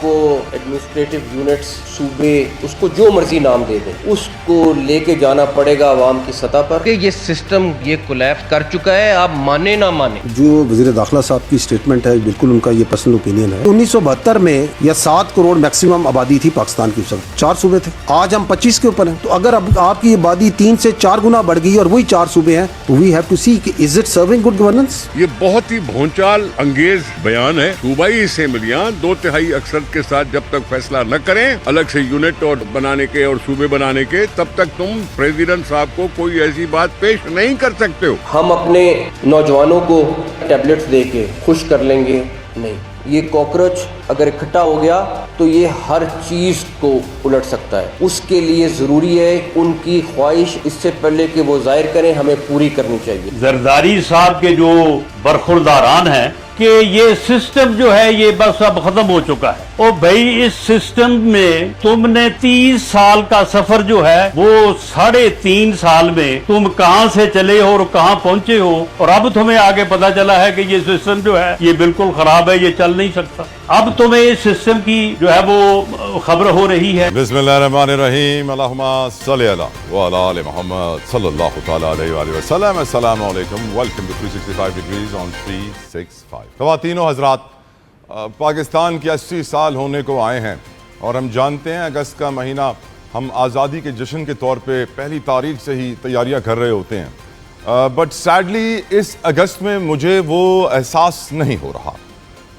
आपको administrative units, सूबे, उसको जो मर्जी नाम दे दें, उसको लेके जाना पड़ेगा आवाम की सतह पर कि ये सिस्टम ये कोलैप्स कर चुका है, आप माने ना माने। जो वज़ीर दाखिला साहब की स्टेटमेंट है, बिल्कुल उनका ये पर्सनल ओपिनियन है। 1972 में या 7 करोड़ मैक्सिमम आबादी थी पाकिस्तान की, उस वक्त 4 सूबे थे। आज हम 25 के ऊपर हैं। तो अगर अब आपकी आबादी 3 से 4 गुना बढ़ गई और वही 4 सूबे हैं, तो we have to see is it serving good governance. ये बहुत ही भोंचाल अंगेज बयान है। सूबाई असेंबलियां 2/3 अक्सर के साथ जब तक फैसला न करें अलग से यूनिट और बनाने के और सूबे बनाने के, तब तक तुम प्रेसिडेंट साहब को कोई ऐसी बात पेश नहीं कर सकते हो। हम अपने नौजवानों को टैबलेट्स दे के खुश कर लेंगे नहीं। ये कॉकरोच अगर इकट्ठा हो गया तो ये हर चीज़ को उलट सकता है। उसके लिए ज़रूरी है उनकी ख्वाहिश इससे पहले कि वो जाहिर करें, हमें पूरी करनी चाहिए। जरदारी साहब के जो बरखुरदारान हैं कि ये सिस्टम जो है ये बस अब खत्म हो चुका है। और भाई इस सिस्टम में तुमने 30 साल का सफर जो है वो 3.5 साल में तुम कहां से चले हो और कहां पहुंचे हो, और अब तुम्हें आगे पता चला है कि ये सिस्टम जो है ये बिल्कुल खराब है, ये चल नहीं सकता। अब तुम्हें इस सिस्टम की जो है वो खबर हो रही है। बिस्मिल्लाहिर्रहमानिर्रहीम, अल्लाहुम्मा सल्ली अला व अला आलि मुहम्मद सल्लल्लाहु तआला अलैहि वसल्लम। अस्सलामु अलैकुम, वेलकम टू 365 डिग्रीज ऑन 365। ख़वातीन व हज़रात, पाकिस्तान के 80 साल होने को आए हैं और हम जानते हैं अगस्त का महीना हम आज़ादी के जश्न के तौर पे पहली तारीख से ही तैयारियां कर रहे होते हैं। बट सैडली इस अगस्त में मुझे वो एहसास नहीं हो रहा,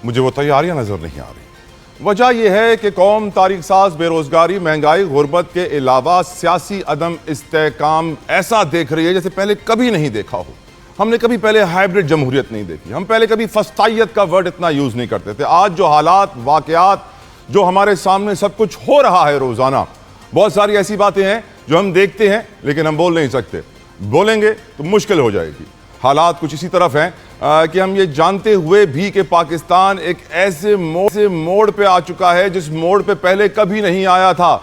मुझे वो तैयारियां नज़र नहीं आ रही। वजह यह है कि कौम तारीख साज, बेरोज़गारी, महंगाई, गुर्बत के अलावा सियासी अदम इस्तेहकाम ऐसा देख रही है जैसे पहले कभी नहीं देखा हो। हमने कभी पहले हाइब्रिड जमहूरियत नहीं देखी, हम पहले कभी फस्तायत का वर्ड इतना यूज़ नहीं करते थे। आज जो हालात, वाक़यात, जो हमारे सामने सब कुछ हो रहा है रोज़ाना, बहुत सारी ऐसी बातें हैं जो हम देखते हैं लेकिन हम बोल नहीं सकते। बोलेंगे तो मुश्किल हो जाएगी। हालात कुछ इसी तरफ हैं कि हम ये जानते हुए भी कि पाकिस्तान एक ऐसे मोड़ पे आ चुका है जिस मोड़ पे पहले कभी नहीं आया था।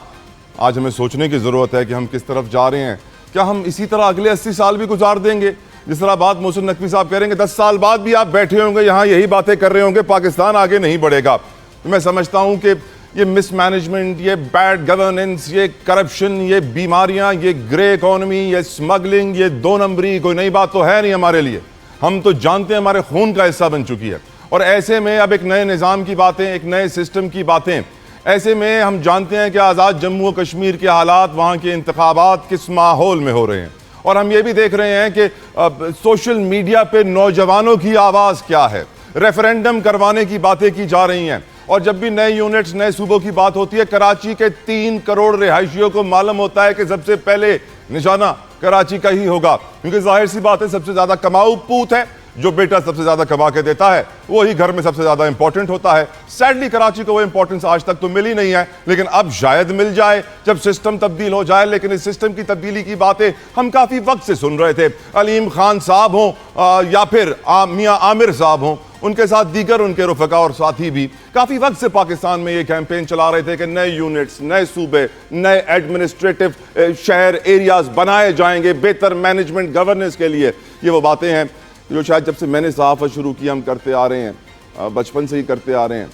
आज हमें सोचने की ज़रूरत है कि हम किस तरफ जा रहे हैं। क्या हम इसी तरह अगले 80 साल भी गुजार देंगे? जिस तरह बात मोहसिन नकवी साहब कह रहे हैं कि 10 साल बाद भी आप बैठे होंगे यहाँ यही बातें कर रहे होंगे, पाकिस्तान आगे नहीं बढ़ेगा। तो मैं समझता हूँ कि ये मिसमैनेजमेंट, ये बैड गवर्नेंस, ये करप्शन, ये बीमारियाँ, ये ग्रे इकोनॉमी, ये स्मगलिंग, ये 2 नंबरी कोई नई बात तो है नहीं हमारे लिए। हम तो जानते हैं, हमारे खून का हिस्सा बन चुकी है। और ऐसे में अब एक नए निज़ाम की बातें, एक नए सिस्टम की बातें, ऐसे में हम जानते हैं कि आज़ाद जम्मू और कश्मीर के हालात, वहाँ के इंतखाबात किस माहौल में हो रहे हैं। और हम ये भी देख रहे हैं कि सोशल मीडिया पे नौजवानों की आवाज़ क्या है। रेफरेंडम करवाने की बातें की जा रही हैं। और जब भी नए यूनिट्स, नए सूबों की बात होती है, कराची के 3 करोड़ रिहायशियों को मालूम होता है कि सबसे पहले निशाना कराची का ही होगा, क्योंकि जाहिर सी बात है सबसे ज़्यादा कमाऊ पूत है। जो बेटा सबसे ज़्यादा कमा के देता है वही घर में सबसे ज़्यादा इंपॉर्टेंट होता है। सैडली कराची को वो इंपॉर्टेंस आज तक तो मिली नहीं है, लेकिन अब शायद मिल जाए जब सिस्टम तब्दील हो जाए। लेकिन इस सिस्टम की तब्दीली की बातें हम काफ़ी वक्त से सुन रहे थे। अलीम खान साहब हों या फिर मियाँ आमिर साहब हों, उनके साथ दीगर उनके रुफ़का और साथी भी काफ़ी वक्त से पाकिस्तान में ये कैंपेन चला रहे थे कि नए यूनिट्स, नए सूबे, नए एडमिनिस्ट्रेटिव शहर एरियाज़ बनाए जाएंगे बेहतर मैनेजमेंट गवर्नेंस के लिए। ये वो बातें हैं जो शायद जब से मैंने सहाफ़त शुरू की हम करते आ रहे हैं, बचपन से ही करते आ रहे हैं,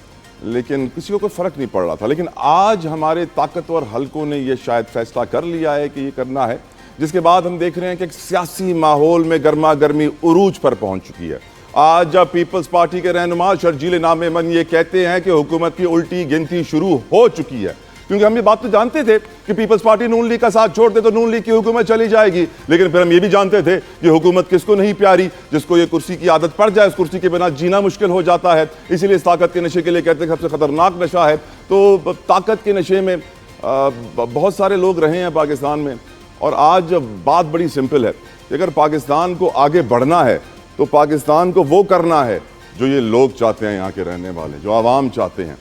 लेकिन किसी को कोई फ़र्क नहीं पड़ रहा था। लेकिन आज हमारे ताकतवर हलकों ने यह शायद फ़ैसला कर लिया है कि ये करना है, जिसके बाद हम देख रहे हैं कि एक सियासी माहौल में गर्मा गर्मी उरूज पर पहुंच चुकी है। आज जब पीपल्स पार्टी के रहनुमा शर्जील नामे मन ये कहते हैं कि हुकूमत की उल्टी गिनती शुरू हो चुकी है, क्योंकि हम ये बात तो जानते थे कि पीपल्स पार्टी नून लीग का साथ छोड़ दे तो नून लीग की हुकूमत चली जाएगी, लेकिन फिर हम ये भी जानते थे कि हुकूमत किसको नहीं प्यारी, जिसको ये कुर्सी की आदत पड़ जाए उस कुर्सी के बिना जीना मुश्किल हो जाता है। इसीलिए इस ताकत के नशे के लिए कहते हैं सबसे खतरनाक नशा है। तो ताकत के नशे में बहुत सारे लोग रहे हैं पाकिस्तान में। और आज बात बड़ी सिंपल है कि अगर पाकिस्तान को आगे बढ़ना है तो पाकिस्तान को वो करना है जो ये लोग चाहते हैं, यहाँ के रहने वाले, जो आवाम चाहते हैं।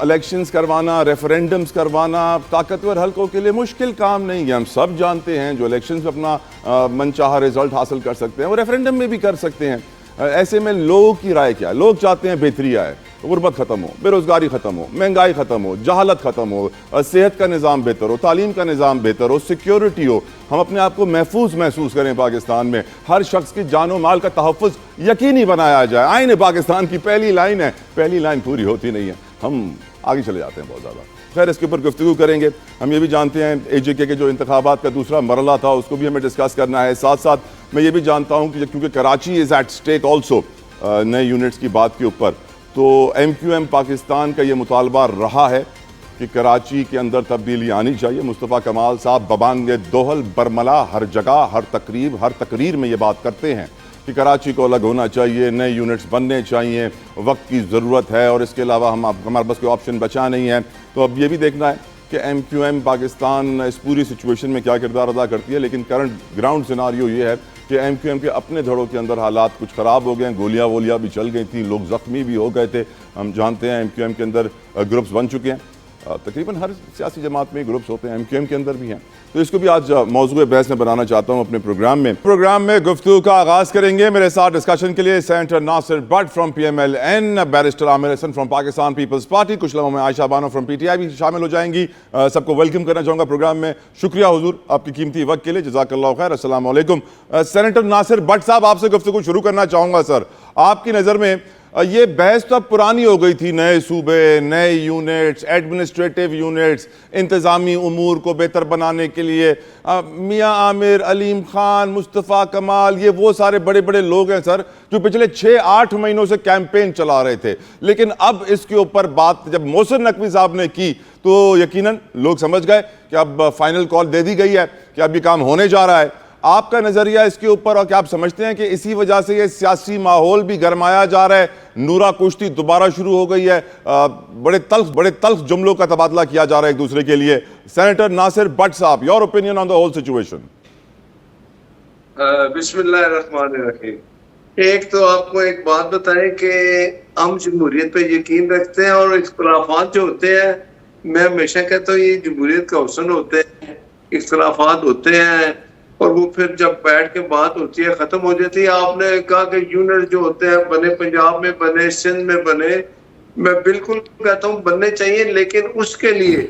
इलेक्शंस करवाना, रेफरेंडम्स करवाना ताकतवर हल्कों के लिए मुश्किल काम नहीं है। हम सब जानते हैं जो इलेक्शंस में अपना मनचाहा रिजल्ट हासिल कर सकते हैं वो रेफरेंडम में भी कर सकते हैं। ऐसे में लोगों की राय क्या है? लोग चाहते हैं बेहतरी आए, गुर्बत ख़त्म हो, बेरोज़गारी ख़त्म हो, महंगाई ख़त्म हो, जहालत ख़त्म हो, सेहत का निज़ाम बेहतर हो, तालीम का निज़ाम बेहतर हो, सिक्योरिटी हो, हम अपने आप को महफूज महसूस करें पाकिस्तान में, हर शख्स की जानो माल का तहफ़्फ़ुज़ यकीनी बनाया जाए। आईन पाकिस्तान की पहली लाइन है, पहली लाइन पूरी होती नहीं है। हम आगे चले जाते हैं बहुत ज़्यादा। खैर, इसके ऊपर गुफ्तगू करेंगे। हम ये भी जानते हैं AJK के जो इंतखाबात का दूसरा मरला था उसको भी हमें डिस्कस करना है। साथ साथ मैं ये भी जानता हूँ कि क्योंकि Karachi is at stake also नए यूनिट्स की बात के ऊपर, तो MQM पाकिस्तान का ये मुतालबा रहा है कि कराची के अंदर तब्दीली आनी चाहिए। मुस्तफ़ा कमाल साहब बबांग दोहल बरमला हर जगह हर तकरीर में ये बात करते हैं कि कराची को अलग होना चाहिए, नए यूनिट्स बनने चाहिए, वक्त की ज़रूरत है और इसके अलावा हमारे पास कोई ऑप्शन बचा नहीं है। तो अब ये भी देखना है कि MQM पाकिस्तान इस पूरी सिचुएशन में क्या किरदार अदा करती है। लेकिन करंट ग्राउंड सिनारियो ये है कि MQM के अपने धड़ों के अंदर हालात कुछ ख़राब हो गए हैं, गोलियाँ वोलियाँ भी चल गई थी, लोग ज़ख्मी भी हो गए थे। हम जानते हैं MQM के अंदर ग्रुप्स बन चुके हैं, तकरीबन हर सियासी जमात में ग्रुप्स होते हैं, MQM के अंदर भी हैं। तो इसको भी आज मौजूद बहस में बनाना चाहता हूँ अपने प्रोग्राम में गुफ्तगू का आगाज़ करेंगे। मेरे साथ डिस्कशन के लिए senator Nasir Bhatt from PMLN, barrister Aamir Hasan from Pakistan peoples party, कुछ लम्हों में आयशा बानो फ्रॉम PTI भी शामिल हो जाएंगी। सबको वेलकम करना चाहूँगा प्रोग्राम में। शुक्रिया हुजूर आपकी कीमती वक्त के लिए, जज़ाकल्लाहु खैर। अस्सलाम वालेकुम। सेनेटर नासिर भट्ट साहब, आपसे गुफ्तगू शुरू करना चाहूँगा। सर, आपकी नज़र में ये बहस तो अब पुरानी हो गई थी, नए सूबे, नए यूनिट्स, एडमिनिस्ट्रेटिव यूनिट्स, इंतज़ामी उमूर को बेहतर बनाने के लिए मियाँ आमिर, अलीम खान, मुस्तफ़ा कमाल, ये वो सारे बड़े बड़े लोग हैं सर जो पिछले 6-8 महीनों से कैंपेन चला रहे थे। लेकिन अब इसके ऊपर बात जब मोहसिन नकवी साहब ने की तो यकीनन लोग समझ गए कि अब फाइनल कॉल दे दी गई है कि अब ये काम होने जा रहा है। आपका नजरिया इसके ऊपर, और क्या आप समझते हैं कि इसी वजह से ये सियासी माहौल भी गरमाया जा रहा है, नूरा कुश्ती दोबारा शुरू हो गई है, बड़े तल्ख जुमलों का तबादला किया जा रहा है एक दूसरे के लिए? सेनेटर नासिर भट्ट साहब, your opinion on the whole situation. बिस्मिल्लाहिर्रहमानिर्रहीम। एक तो आपको एक बात बताएं कि हम जमहूरियत पे यकीन रखते हैं और इख्तलाफात जो होते हैं, मैं हमेशा कहता हूँ ये जमहूरियत का हुस्न होते हैं। इख्तलाफात होते हैं और वो फिर जब बैठ के बात होती है खत्म हो जाती है। आपने कहा कि यूनिट जो होते हैं बने, पंजाब में बने, सिंध में बने, मैं बिल्कुल कहता हूँ बनने चाहिए, लेकिन उसके लिए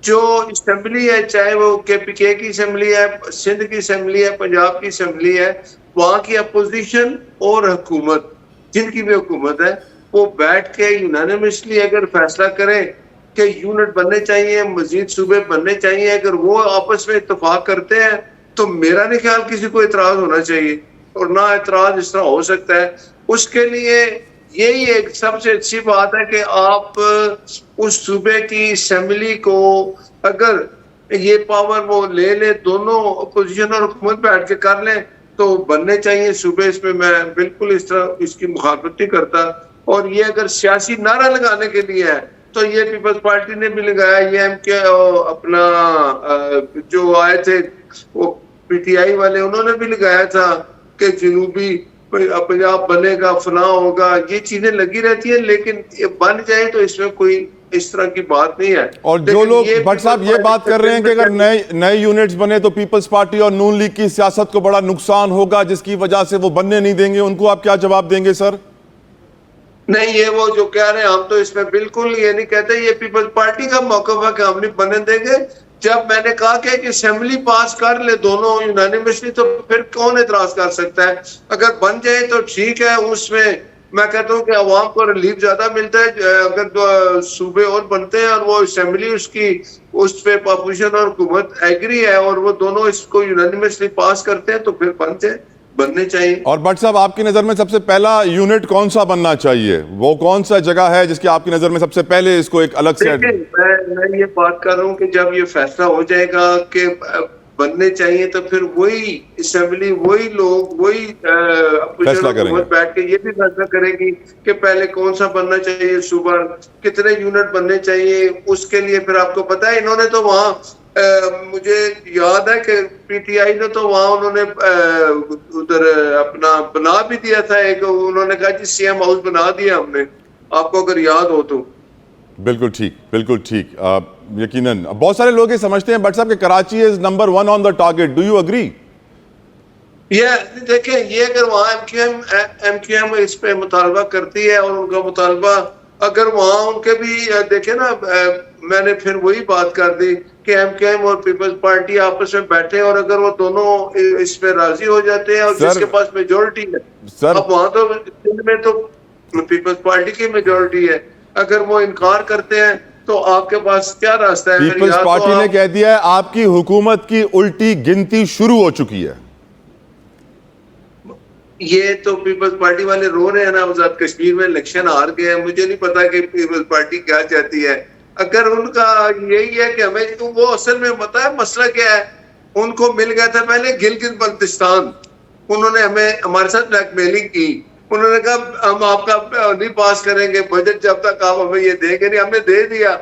जो असेंबली है, चाहे वो KPK की असेंबली है, सिंध की असेंबली है, पंजाब की असेंबली है, वहाँ की अपोजिशन और हुकूमत, जिनकी भी हुकूमत है, वो बैठ के यूनानिमसली अगर फैसला करें कि यूनिट बनने चाहिए, मजीद सूबे बनने चाहिए, अगर वो आपस में इत्तेफाक करते हैं तो मेरा नहीं ख्याल किसी को इतराज होना चाहिए, और ना इतराज इस तरह हो सकता है। उसके लिए यही एक सबसे अच्छी बात है कि आप उस सूबे की असेंबली को अगर ये पावर वो ले ले, दोनों अपोजिशन और हुकूमत बैठ के कर लें तो बनने चाहिए सूबे। इसमें मैं बिल्कुल इस तरह इसकी मुखालफत नहीं करता। और ये अगर सियासी नारा लगाने के लिए है तो ये पीपल्स पार्टी ने भी लगाया, ये MK अपना जो आए थे वो PTI वाले, उन्होंने भी लगाया था कि जनूबी पंजाब बनेगा, फलां होगा, ये चीजें लगी रहती है, लेकिन ये बन जाए तो इसमें कोई इस तरह की बात नहीं है। और जो लोग भट्ट साहब ये बात कर रहे हैं कि अगर नए यूनिट्स बने तो पीपल्स पार्टी और नून लीग की सियासत को बड़ा नुकसान होगा, जिसकी वजह से वो बनने नहीं देंगे, उनको आप क्या जवाब देंगे सर? नहीं, ये वो जो कह रहे हैं, हम तो इसमें बिल्कुल ये नहीं कहते। ये पीपल्स पार्टी का मौक़िफ़ है कि हम नहीं बनने देंगे। जब मैंने कहा कि असेंबली पास कर ले दोनों यूनानिमसली, तो फिर कौन एतराज कर सकता है? अगर बन जाए तो ठीक है, उसमें मैं कहता हूँ कि अवाम को रिलीफ ज्यादा मिलता है। अगर सूबे और बनते हैं और वो असेंबली उसकी उस पे अपोजिशन और हुकूमत एग्री है और वो दोनों इसको यूनानिमसली पास करते हैं तो फिर बनने चाहिए। और भट्ट साहब, आपकी नजर में सबसे पहला यूनिट कौन सा बनना चाहिए? वो कौन सा जगह है जिसकी आपकी नजर में सबसे पहले इसको एक अलग से? मैं ये बात कर रहा हूँ कि जब ये फैसला हो जाएगा कि बनने चाहिए तो फिर वही असेंबली, वही लोग, वही फैसला करेंगे, बैठ के ये भी फैसला करेगी कि पहले कौन सा बनना चाहिए सूबा, कितने यूनिट बनने चाहिए। उसके लिए फिर आपको पता है इन्होंने तो वहाँ मुझे याद है कि PTI ने तो वहाँ उन्होंने उधर अपना बना भी दिया था एक, उन्होंने कहा जी CM हाउस बना दिया हमने, आपको अगर याद हो तो। बिल्कुल ठीक, बिल्कुल ठीक। यकीनन बहुत सारे लोग ये समझते हैं भट्ट साहब कि Karachi is number 1 on the target. Do you agree? ये देखें, ये अगर वहाँ MQM इस पे मुतालबा करती है और उनका मुतालबा अगर वहाँ उनके भी देखे ना, मैंने फिर वही बात कर दी कि MQM और पीपल्स पार्टी आपस में बैठे और अगर वो दोनों इस पे राजी हो जाते हैं और जिसके पास मेजोरिटी है, अब वहाँ तो सिंध में तो पीपल्स पार्टी की मेजोरिटी है, अगर वो इनकार करते हैं तो आपके पास क्या रास्ता है? पीपल्स या तो पार्टी ने आप- कह दिया है आपकी हुकूमत की उल्टी गिनती शुरू हो चुकी है। ये तो पीपल्स पार्टी वाले रो रहे हैं ना, आजाद कश्मीर में इलेक्शन हार गए हैं। मुझे नहीं पता कि पीपल्स पार्टी क्या चाहती है। अगर उनका यही है कि हमें, तो वो असल में पता है मसला क्या है? उनको मिल गया था पहले गिलगित बल्तिस्तान, उन्होंने हमारे साथ ब्लैकमेलिंग की। उन्होंने कहा हम आपका नहीं पास करेंगे बजट जब तक आप हमें ये देंगे नहीं। हमने दे दिया।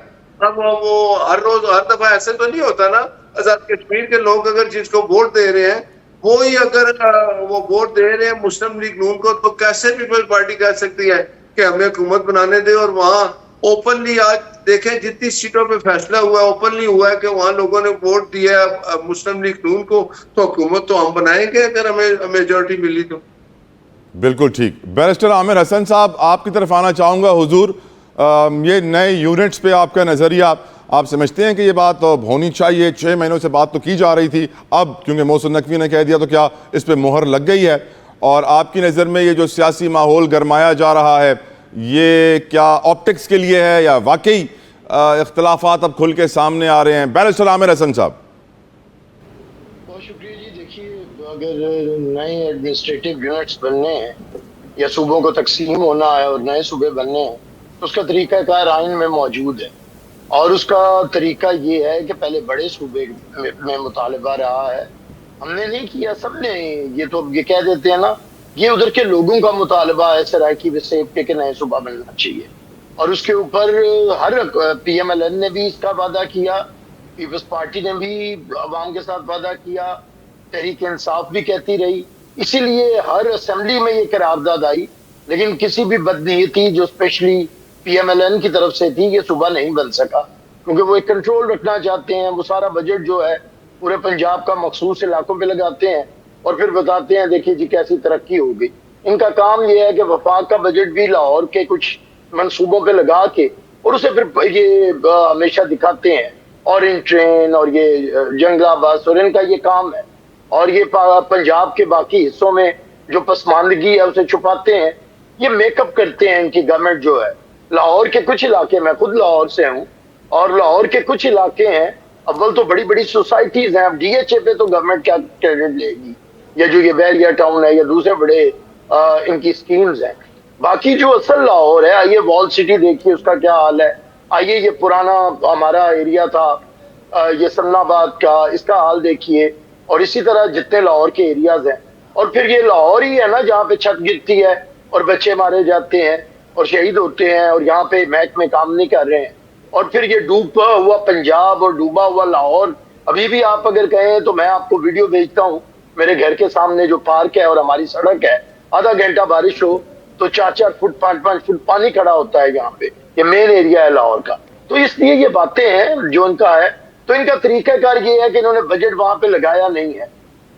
अब वो हर रोज हर दफा ऐसे तो नहीं होता ना। आजाद कश्मीर के लोग अगर जिसको वोट दे रहे हैं वो ही अगर वो वोट दे रहे हैं मुस्लिम लीग नून को, तो कैसे पीपल्स पार्टी कह सकती है कि हमें हुकूमत बनाने दे? और वहाँ ओपनली आज देखें जितनी सीटों पे फैसला हुआ है, ओपनली हुआ है कि वहाँ लोगों ने वोट दिया मुस्लिम लीग नून को, तो हुकूमत तो हम बनाएंगे अगर हमें मेजोरिटी मिली तो। बिल्कुल ठीक। बैरिस्टर आमिर हसन साहब, आपकी तरफ आना चाहूँगा। हुजूर, ये नए यूनिट्स पे आपका नज़रिया, आप समझते हैं कि ये बात होनी चाहिए? 6 महीनों से बात तो की जा रही थी, अब क्योंकि मोहसिन नकवी ने कह दिया तो क्या इस पे मोहर लग गई है? और आपकी नज़र में ये जो सियासी माहौल गरमाया जा रहा है, ये क्या ऑप्टिक्स के लिए है या वाकई इख्तलाफात अब खुल के सामने आ रहे हैं? बैरिस्टर आमिर हसन साहब। बहुत शुक्रिया जी। देखिए, अगर नए एडमिनिस्ट्रेटिव यूनिट्स बनने हैं या सूबों को तकसीम होना है और नए सूबे बनने हैं, तो उसका तरीक़ाकार आइन में मौजूद है। और उसका तरीका ये है कि पहले बड़े सूबे में मुतालबा रहा है, हमने नहीं किया, सबने। ये तो ये कह देते हैं ना, ये उधर के लोगों का मुतालबा है सराइकी वसेब के नए सूबा बनना चाहिए। और उसके ऊपर हर PMLN ने भी इसका वादा किया, पीपल्स पार्टी ने भी अवाम के साथ वादा किया, तहरीक इंसाफ भी कहती रही। इसीलिए हर असेंबली में ये करारदाद आई, लेकिन किसी भी बदनीयती जो स्पेशली PMLN की तरफ से थी, ये सूबा नहीं बन सका, क्योंकि वो एक कंट्रोल रखना चाहते हैं। वो सारा बजट जो है पूरे पंजाब का मखसूस इलाकों पे लगाते हैं और फिर बताते हैं देखिए जी कैसी तरक्की हो गई। इनका काम ये है कि वफाक का बजट भी लाहौर के कुछ मंसूबों पे लगा के और उसे फिर ये हमेशा दिखाते हैं, ऑरेंज ट्रेन और ये जंगला बस, और इनका ये काम है। और ये पंजाब के बाकी हिस्सों में जो पसमानदगी है उसे छुपाते हैं, ये मेकअप करते हैं इनकी गवर्नमेंट जो है। लाहौर के कुछ इलाके, मैं खुद लाहौर से हूँ, और लाहौर के कुछ इलाके हैं, अव्वल तो बड़ी बड़ी सोसाइटीज हैं। अब DHA पे तो गवर्नमेंट क्या क्रेडिट लेगी, या जो ये बैरिया टाउन है या दूसरे बड़े इनकी स्कीम्स हैं। बाकी जो असल लाहौर है, आइए वॉल सिटी देखिए उसका क्या हाल है, आइए ये पुराना हमारा एरिया था ये सन्नाबाद का, इसका हाल देखिए, और इसी तरह जितने लाहौर के एरियाज हैं। और फिर ये लाहौर ही है ना जहाँ पे छत गिरती है और बच्चे मारे जाते हैं और शहीद होते हैं, और यहाँ पे महकमे काम नहीं कर रहे हैं। और फिर ये डूबा हुआ पंजाब और डूबा हुआ लाहौर। अभी भी आप अगर कहें तो मैं आपको वीडियो भेजता हूँ, मेरे घर के सामने जो पार्क है और हमारी सड़क है, आधा घंटा बारिश हो तो 4-4 फुट 5-5 फुट पानी खड़ा होता है यहाँ पे। ये मेन एरिया है लाहौर का। तो इसलिए ये बातें हैं जो इनका है। तो इनका तरीकाकार ये है कि इन्होंने बजट वहां पे लगाया नहीं है,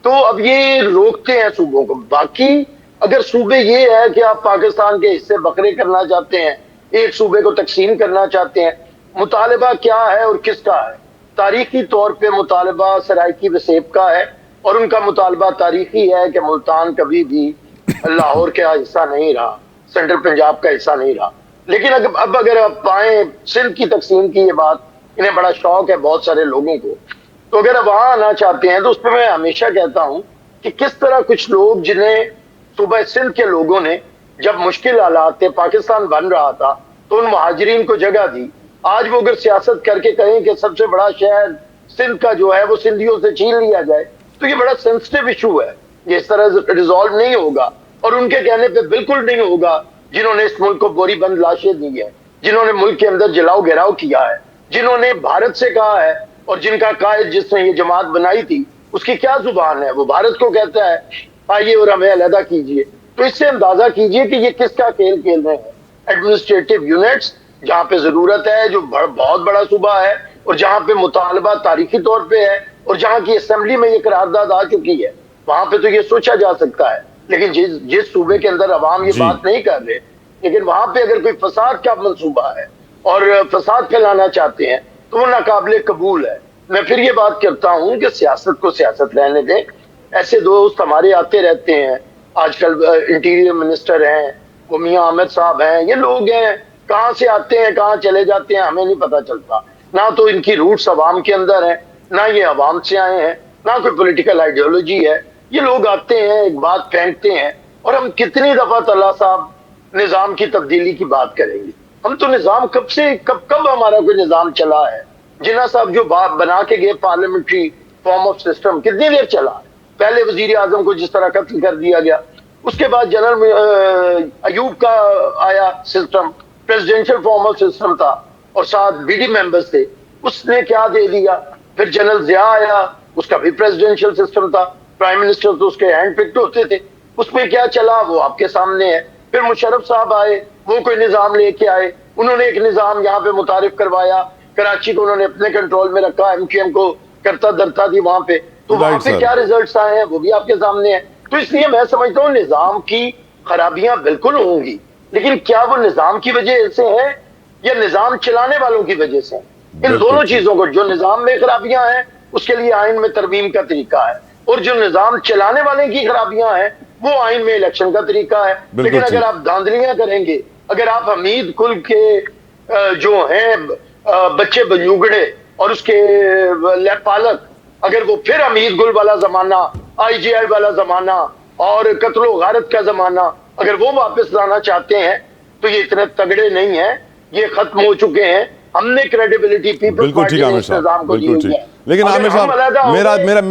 तो अब ये रोकते हैं सूबों को। बाकी अगर सूबे ये है कि आप पाकिस्तान के हिस्से बकरे करना चाहते हैं, एक सूबे को तकसीम करना चाहते हैं, मुतालिबा क्या है और किसका है? तारीखी तौर पे मुतालिबा सराइकी वसेब का है, और उनका मुतालिबा तारीखी है कि मुल्तान कभी भी लाहौर का हिस्सा नहीं रहा, सेंट्रल पंजाब का हिस्सा नहीं रहा। लेकिन अब अगर आप पाए सिंध की तकसीम की ये बात, इन्हें बड़ा शौक है बहुत सारे लोगों को, तो अगर वहां आना चाहते हैं तो उस पर मैं हमेशा कहता हूं कि किस तरह कुछ लोग जिन्हें सूबा सिंध के लोगों ने जब मुश्किल हालात थे, पाकिस्तान बन रहा था, तो उन महाजरीन को जगह दी। आज वो अगर सियासत करके कहें कि सबसे बड़ा शहर सिंध का जो है वो सिंधियों से छीन लिया जाए, तो ये बड़ा सेंसिटिव इशू है, ये इस तरह रिजॉल्व नहीं होगा। और उनके कहने पे बिल्कुल नहीं होगा जिन्होंने इस मुल्क को बोरी बंद लाशें दी है, जिन्होंने मुल्क के अंदर जलाओ घेराव किया है, जिन्होंने भारत से कहा है, और जिनका कायद जिसने ये जमात बनाई थी उसकी क्या जुबान है, वो भारत को कहता है आइए और हमें अलहदा कीजिए। तो इससे अंदाजा कीजिए कि ये किसका खेल खेल रहे हैं। एडमिनिस्ट्रेटिव यूनिट्स जहां पे जरूरत है, जो बहुत बड़ा सूबा है और जहां पे मुतालबा तारीखी तौर पे है, और जहां की असेंबली में ये करारदाद आ चुकी है, वहां पे तो ये सोचा जा सकता है। लेकिन जिस सूबे के अंदर अवाम ये बात नहीं कर रहे, लेकिन वहां पे अगर कोई फसाद का मंसूबा है और फसाद फैलाना चाहते हैं, तो वो नाकाबिले कबूल है। मैं फिर ये बात करता हूं कि सियासत को सियासत रहने दें। ऐसे दोस्त हमारे आते रहते हैं, आजकल इंटीरियर मिनिस्टर हैं, वो मियां आमिर साहब हैं, ये लोग हैं कहाँ से आते हैं कहाँ चले जाते हैं हमें नहीं पता चलता। ना तो इनकी रूट्स अवाम के अंदर है, ना ये अवाम से आए हैं, ना कोई पॉलिटिकल आइडियोलॉजी है। ये लोग आते हैं, एक बात फेंकते हैं, और हम कितनी दफा तल्ला साहब निजाम की तब्दीली की बात करेंगे। हम तो निजाम कब हमारा कोई निजाम चला है? जिन्ना साहब जो बात बना के गए पार्लियामेंट्री फॉर्म ऑफ सिस्टम, कितनी देर चला? पहले वजीर आजम को जिस तरह कत्ल कर दिया गया, उसके बाद जनरल अयूब का आया system, presidential form of system था और साथ बीडी मेंबर्स थे, उसने क्या दे दिया। फिर जनरल जिया आया, उसका भी प्रेसिडेंशियल सिस्टम था, प्राइम मिनिस्टर तो उसके हैंड पिक्ड होते थे। उसमें क्या चला वो आपके सामने है। फिर मुशर्रफ साहब आए, वो कोई निजाम लेके आए, उन्होंने एक निजाम यहाँ पे मुतारिफ करवाया, कराची को उन्होंने अपने कंट्रोल में रखा, एमक्यूएम को करता धरता थी वहां पे, तो वहां पे क्या रिजल्ट्स आए हैं वो भी आपके सामने है। तो इसलिए मैं समझता हूँ निजाम की खराबियां बिल्कुल होंगी, लेकिन क्या वो निजाम की वजह से है या निजाम चलाने वालों की वजह से? इन दोनों चीजों को, जो निजाम में खराबियां हैं उसके लिए आइन में तरमीम का तरीका है, और जो निजाम चलाने वाले की खराबियां हैं वो आइन में इलेक्शन का तरीका है। लेकिन अगर आप धांधलियां करेंगे, अगर आप हमीद कुल के जो हैं बच्चे बजुगड़े और उसके पालक, अगर वो फिर हमीद गुल वाला जमाना, IGI वाला जमाना और कत्लो गारत का जमाना अगर वो वापस लाना चाहते हैं, तो ये इतने तगड़े नहीं है, ये खत्म हो चुके हैं। हमने क्रेडिबिलिटी पीपल्स पार्टी ने इस निजाम को दी है। लेकिन आमिर साहब,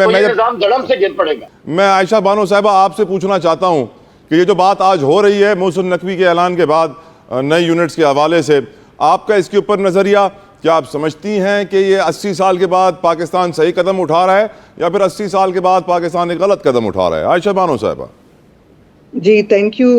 निजाम धड़म से गिर पड़ेगा। मैं आयशा बानो साहिबा आपसे पूछना चाहता हूं कि ये जो बात आज हो रही है मोहसिन नकवी के ऐलान के बाद नए यूनिट्स के हवाले से, आपका इसके ऊपर नजरिया क्या? आप समझती हैं कि ये 80 साल के बाद पाकिस्तान सही कदम उठा रहा है या फिर 80 साल के बाद पाकिस्तान एक गलत कदम उठा रहा है? आयशा बानो साहिबा। जी, थैंक यू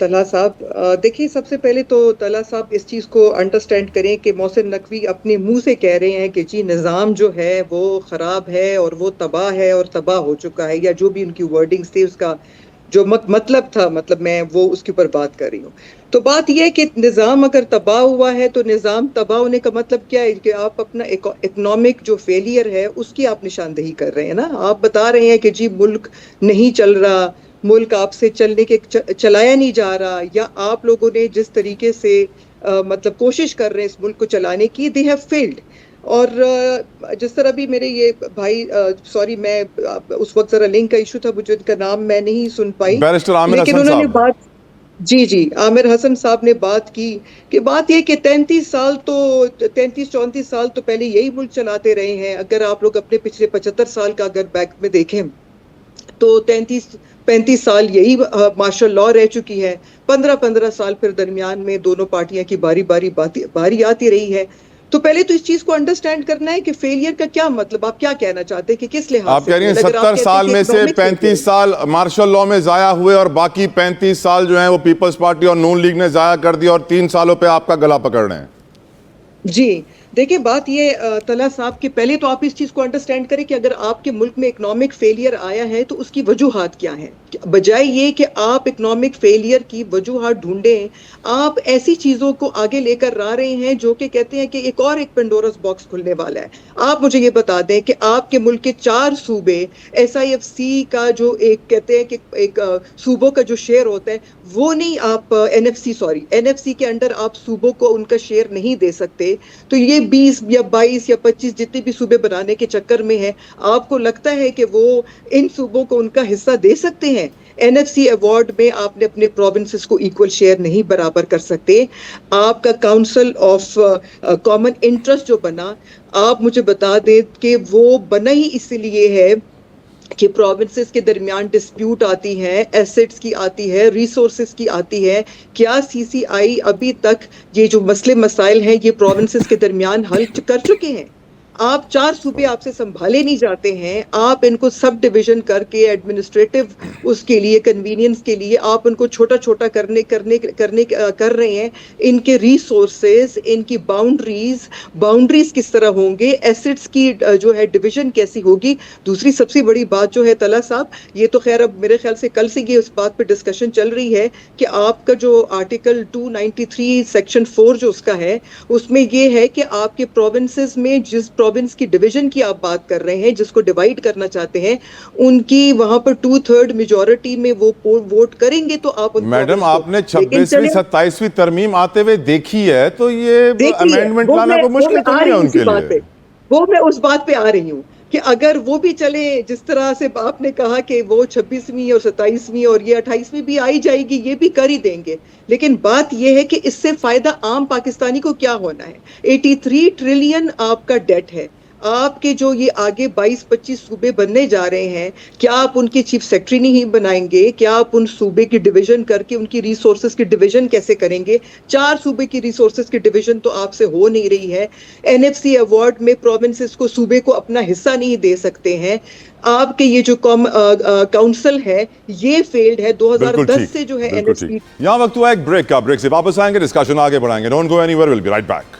तला साहब। देखिए, सबसे पहले तो तला साहब इस चीज़ को अंडरस्टैंड करें कि मोहसिन नकवी अपने मुंह से कह रहे हैं कि जी निज़ाम जो है वो ख़राब है और वो तबाह है और तबाह हो चुका है, या जो भी उनकी वर्डिंग्स थी उसका जो मतलब था, मतलब मैं वो उसके ऊपर बात कर रही हूँ। तो बात यह है कि निज़ाम अगर तबाह हुआ है तो निज़ाम तबाह होने का मतलब क्या है कि आप अपना इकोनॉमिक जो फेलियर है उसकी आप निशानदेही कर रहे हैं ना। आप बता रहे हैं कि जी मुल्क नहीं चल रहा, मुल्क आपसे चलाया नहीं जा रहा, या आप लोगों ने जिस तरीके से मतलब कोशिश कर रहे हैं इस मुल्क को चलाने की, दे हैव फेल्ड। और जिस तरह भी मेरे ये भाई, सॉरी मैं उस वक्त जरा लिंक का इशू था, मुझे उनका नाम मैं नहीं सुन पाई, लेकिन उन्होंने बात, जी आमिर हसन साहब ने बात की कि बात ये कि 33 34 साल तो पहले यही मुल्क चलाते रहे हैं। अगर आप लोग अपने पिछले 75 साल का अगर बैक में देखें तो 35 साल यही मार्शल लॉ रह चुकी है। 15 साल फिर दरमियान में दोनों पार्टियां की बारी आती रही है। तो पहले तो इस चीज को अंडरस्टैंड करना है कि फेलियर का क्या मतलब, आप क्या कहना चाहते हैं कि किस लिहाज से? आप कह रही हैं 70 साल में से 35 साल मार्शल लॉ में जाया हुए और बाकी 35 साल जो हैं वो पीपल्स पार्टी और नून लीग ने जाया कर दिया, और 3 सालों पे आपका गला पकड़ रहे हैं। जी देखिए, बात ये तला साहब कि पहले तो आप इस चीज़ को अंडरस्टैंड करें कि अगर आपके मुल्क में इकोनॉमिक फेलियर आया है तो उसकी वजूहात क्या है, बजाय ये कि आप इकोनॉमिक फेलियर की वजूहात ढूंढें, आप ऐसी चीज़ों को आगे लेकर आ रहे हैं जो कि कहते हैं कि एक और एक पेंडोरस बॉक्स खुलने वाला है। आप मुझे ये बता दें कि आपके मुल्क के 4 सूबे SIFC का जो एक कहते हैं कि एक सूबों का जो शेयर होता है वो नहीं, आप NFC के अंडर आप सूबों को उनका शेयर नहीं दे सकते। तो ये 20 या 22 या 25 जितने भी सूबे बनाने के चक्कर में है, आपको लगता है कि वो इन सूबों को उनका हिस्सा दे सकते हैं? NFC अवार्ड में आपने अपने प्रोविंसेस को इक्वल शेयर नहीं बराबर कर सकते। आपका काउंसिल ऑफ कॉमन इंटरेस्ट जो बना, आप मुझे बता दें कि वो बना ही इसलिए है कि प्रोविंसेस के दरमियान डिस्प्यूट आती है, एसेट्स की आती है, रिसोर्सेज की आती है। क्या CCI अभी तक ये जो मसले मसाइल हैं ये प्रोविंसेस के दरमियान हल कर चुके हैं? आप 4 सूबे आपसे संभाले नहीं जाते हैं, आप इनको सब डिवीजन करके एडमिनिस्ट्रेटिव उसके लिए कन्वीनियंस के लिए आप उनको छोटा छोटा कर रहे हैं। इनके रिसोर्सेज, इनकी बाउंड्रीज किस तरह होंगे, एसेट्स की जो है डिवीजन कैसी होगी। दूसरी सबसे बड़ी बात जो है तला साहब, ये तो खैर अब मेरे ख्याल से कल से ये उस बात पे डिस्कशन चल रही है कि आपका जो आर्टिकल 293 सेक्शन 4 जो उसका है, उसमें ये है कि आपके प्रोविंसेस में जिस प्रोविंस की डिवीजन की आप बात कर रहे हैं, जिसको डिवाइड करना चाहते हैं, उनकी वहां पर 2/3 मेजोरिटी में वो वोट करेंगे तो आप मैडम आपने 26वीं 27वीं तरमीम आते हुए देखी है, तो ये अमेंडमेंट लाना कोई मुश्किल तो नहीं है उनके लिए। वो मैं उस बात पे आ रही हूँ कि अगर वो भी चले, जिस तरह से आपने कहा कि वो 26वीं और 27वीं और ये 28वीं भी आई जाएगी, ये भी कर ही देंगे, लेकिन बात ये है कि इससे फायदा आम पाकिस्तानी को क्या होना है। 83 ट्रिलियन आपका डेट है, आपके जो ये आगे 22-25 सूबे बनने जा रहे हैं, क्या आप उनके चीफ सेक्रेटरी नहीं बनाएंगे? क्या आप उन सूबे की डिवीजन करके उनकी रिसोर्सेज की डिवीजन कैसे करेंगे? 4 सूबे की रिसोर्सेज की डिवीजन तो आपसे हो नहीं रही है। एनएफसी अवार्ड में प्रोविंसेस को, सूबे को अपना हिस्सा नहीं दे सकते हैं। आपके ये जो काउंसिल है ये फेल्ड है 2010 से जो है एनएफसी। यहाँ वक्त हुआ एक ब्रेक का, ब्रेक से वापस आएंगे, डिस्कशन आगे बढ़ाएंगे। Don't go anywhere, will be right back.